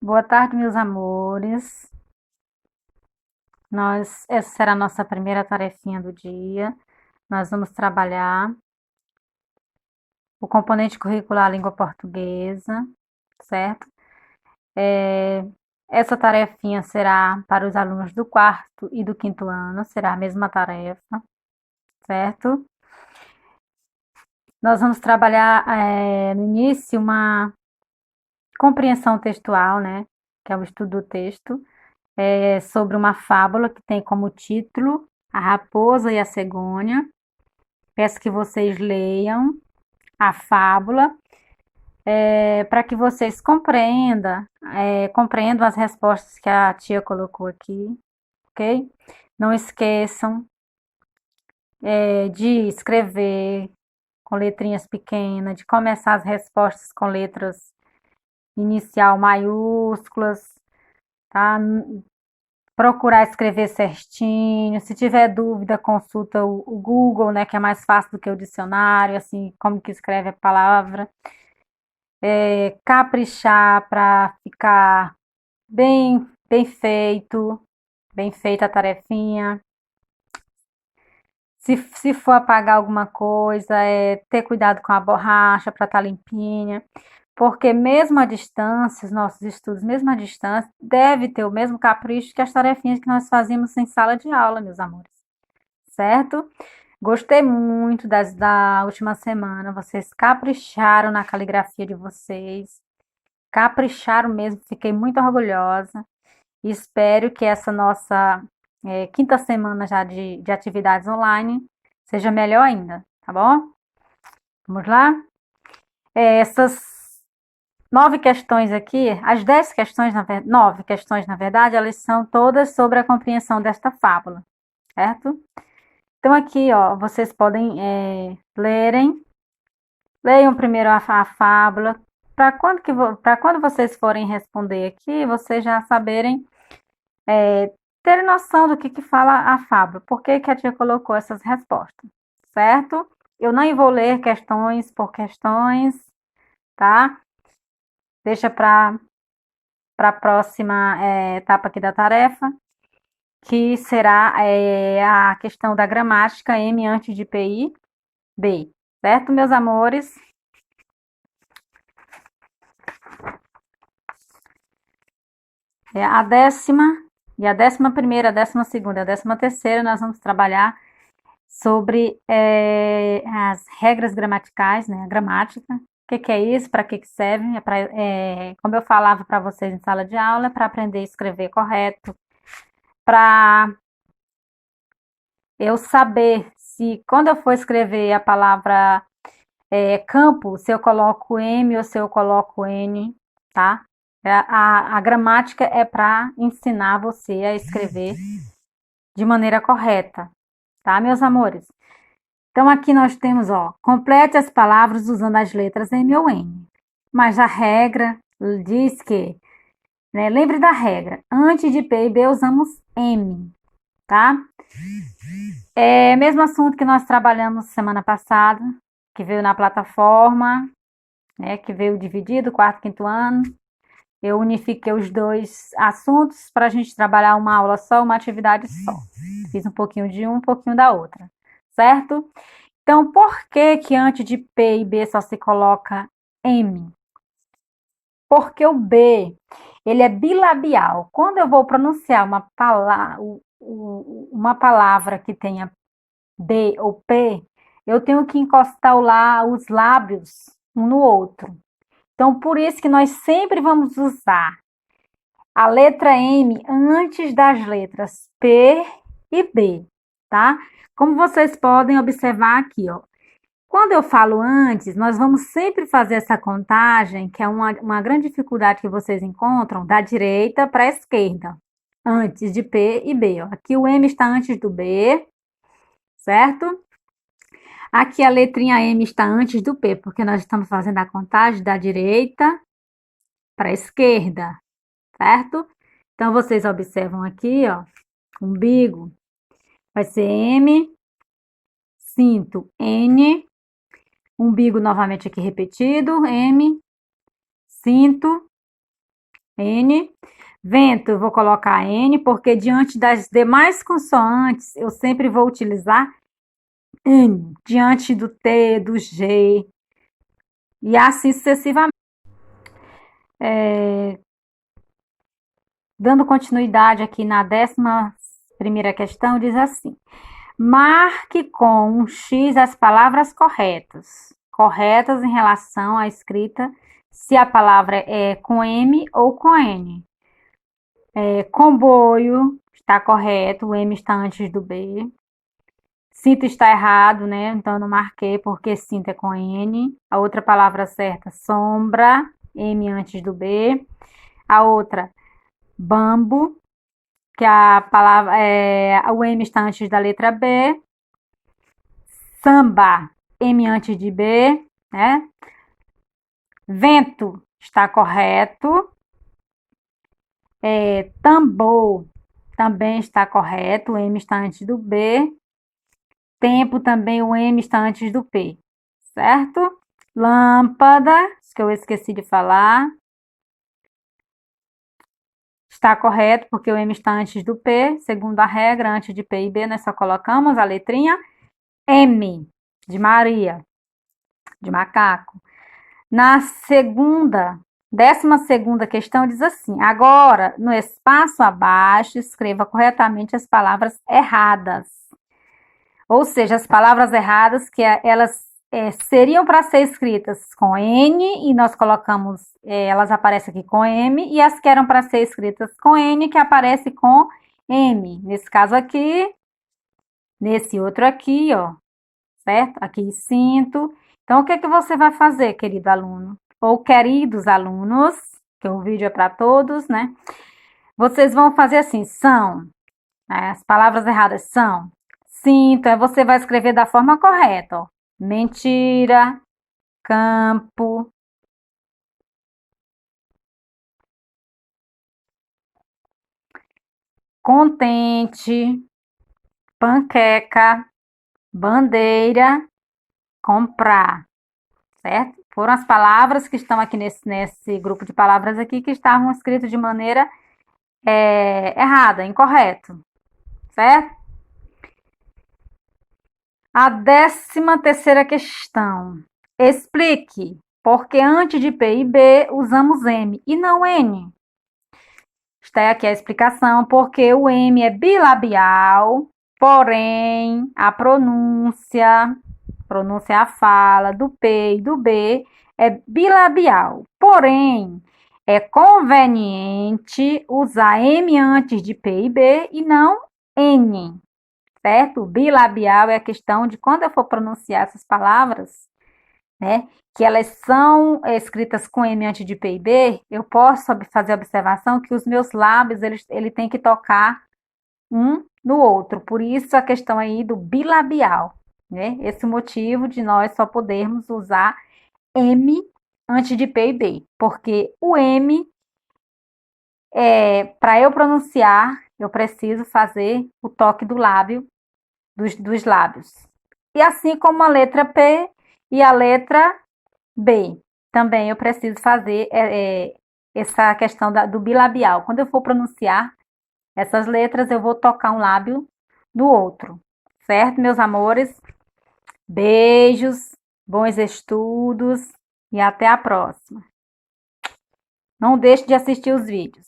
Boa tarde, meus amores. Essa será a nossa primeira tarefinha do dia. Nós vamos trabalhar o componente curricular língua portuguesa, certo? É, Essa tarefinha será para os alunos do quarto e do quinto ano, será a mesma tarefa, certo? Nós vamos trabalhar no início uma compreensão textual, né? Que é o estudo do texto. Sobre uma fábula que tem como título A Raposa e a Cegonha. Peço que vocês leiam a fábula para que vocês compreendam as respostas que a tia colocou aqui, ok? Não esqueçam de escrever com letrinhas pequenas, de começar as respostas com letras inicial maiúsculas, tá? Procurar escrever certinho. Se tiver dúvida, consulta o Google, né, que é mais fácil do que o dicionário, assim, como que escreve a palavra. Caprichar para ficar bem feita a tarefinha. Se for apagar alguma coisa, ter cuidado com a borracha para estar limpinha, porque mesmo à distância, os nossos estudos, mesmo à distância, deve ter o mesmo capricho que as tarefinhas que nós fazíamos em sala de aula, meus amores, certo? Gostei muito da última semana, vocês capricharam na caligrafia de vocês, capricharam mesmo, fiquei muito orgulhosa e espero que essa nossa quinta semana já de atividades online seja melhor ainda, tá bom? Vamos lá? Essas 9 questões aqui, as 10 questões, 9 questões, na verdade, elas são todas sobre a compreensão desta fábula, certo? Então, aqui, ó, vocês podem leiam primeiro a fábula, para quando vocês forem responder aqui, vocês já saberem, terem noção do que fala a fábula, por que a tia colocou essas respostas, certo? Eu não vou ler questões por questões, tá? Deixa para a próxima etapa aqui da tarefa, que será a questão da gramática M antes de PI, B, certo, meus amores? A décima, e a 11ª, a 12ª, a 13ª, nós vamos trabalhar sobre as regras gramaticais, né, a gramática. O que é isso? Para que serve? Como eu falava para vocês em sala de aula, é para aprender a escrever correto, para eu saber se quando eu for escrever a palavra campo, se eu coloco M ou se eu coloco N, tá? A gramática é para ensinar você a escrever de maneira correta, tá, meus amores? Então, aqui nós temos, ó, complete as palavras usando as letras M ou N. Mas a regra diz que, né, lembre da regra, antes de P e B usamos M, tá? Mesmo assunto que nós trabalhamos semana passada, que veio na plataforma, né, que veio dividido, quarto, quinto ano. Eu unifiquei os dois assuntos para a gente trabalhar uma aula só, uma atividade só. Fiz um pouquinho de um pouquinho da outra, certo? Então, por que antes de P e B só se coloca M? Porque o B, ele é bilabial. Quando eu vou pronunciar uma palavra que tenha B ou P, eu tenho que encostar os lábios um no outro. Então, por isso que nós sempre vamos usar a letra M antes das letras P e B, tá? Como vocês podem observar aqui, ó. Quando eu falo antes, nós vamos sempre fazer essa contagem, que é uma grande dificuldade que vocês encontram, da direita para a esquerda, antes de P e B. Ó. Aqui o M está antes do B, certo? Aqui a letrinha M está antes do P, porque nós estamos fazendo a contagem da direita para a esquerda, certo? Então, vocês observam aqui, ó, umbigo vai ser M, cinto N, umbigo novamente aqui repetido, M, cinto, N. Vento, eu vou colocar N, porque diante das demais consoantes, eu sempre vou utilizar N. Diante do T, do G, e assim sucessivamente. Dando continuidade aqui na 11ª questão, diz assim: marque com um X as palavras corretas. Corretas em relação à escrita, se a palavra é com M ou com N. Comboio está correto, o M está antes do B. Cinto está errado, né? Então eu não marquei porque cinto é com N. A outra palavra certa, sombra, M antes do B. A outra, bambo, que a palavra o M está antes da letra B. Samba, M antes de B, né? Vento está correto. Tambor também está correto, o M está antes do B. Tempo também, o M está antes do P, certo? Lâmpada, que eu esqueci de falar. Está correto, porque o M está antes do P. Segundo a regra, antes de P e B, nós só colocamos a letrinha M, de Maria, de macaco. Na segunda, 12ª questão, diz assim: agora, no espaço abaixo, escreva corretamente as palavras erradas. Ou seja, as palavras erradas que elas seriam para ser escritas com N e nós colocamos, elas aparecem aqui com M, e as que eram para ser escritas com N que aparece com M. Nesse caso aqui, nesse outro aqui, ó, certo? Aqui cinto. Então, o que é que você vai fazer, querido aluno? Ou queridos alunos, que o vídeo é para todos, né? Vocês vão fazer assim, são, né? As palavras erradas são. Cinto, aí você vai escrever da forma correta, ó. Mentira, campo, contente, panqueca, bandeira, comprar, certo? Foram as palavras que estão aqui nesse grupo de palavras aqui que estavam escritas de maneira errada, incorreto, certo? A 13ª questão. Explique porque antes de P e B usamos M e não N. Está aqui a explicação, porque o M é bilabial, porém a pronúncia é a fala do P e do B é bilabial. Porém, é conveniente usar M antes de P e B e não N, certo? Bilabial é a questão de quando eu for pronunciar essas palavras, né, que elas são escritas com M antes de P e B, eu posso fazer a observação que os meus lábios, ele tem que tocar um no outro. Por isso a questão aí do bilabial, né? Esse motivo de nós só podermos usar M antes de P e B, porque o M, para eu pronunciar, eu preciso fazer o toque do lábio, dos lábios. E assim como a letra P e a letra B, também eu preciso fazer essa questão do bilabial. Quando eu for pronunciar essas letras, eu vou tocar um lábio no outro, certo, meus amores? Beijos, bons estudos e até a próxima. Não deixe de assistir os vídeos.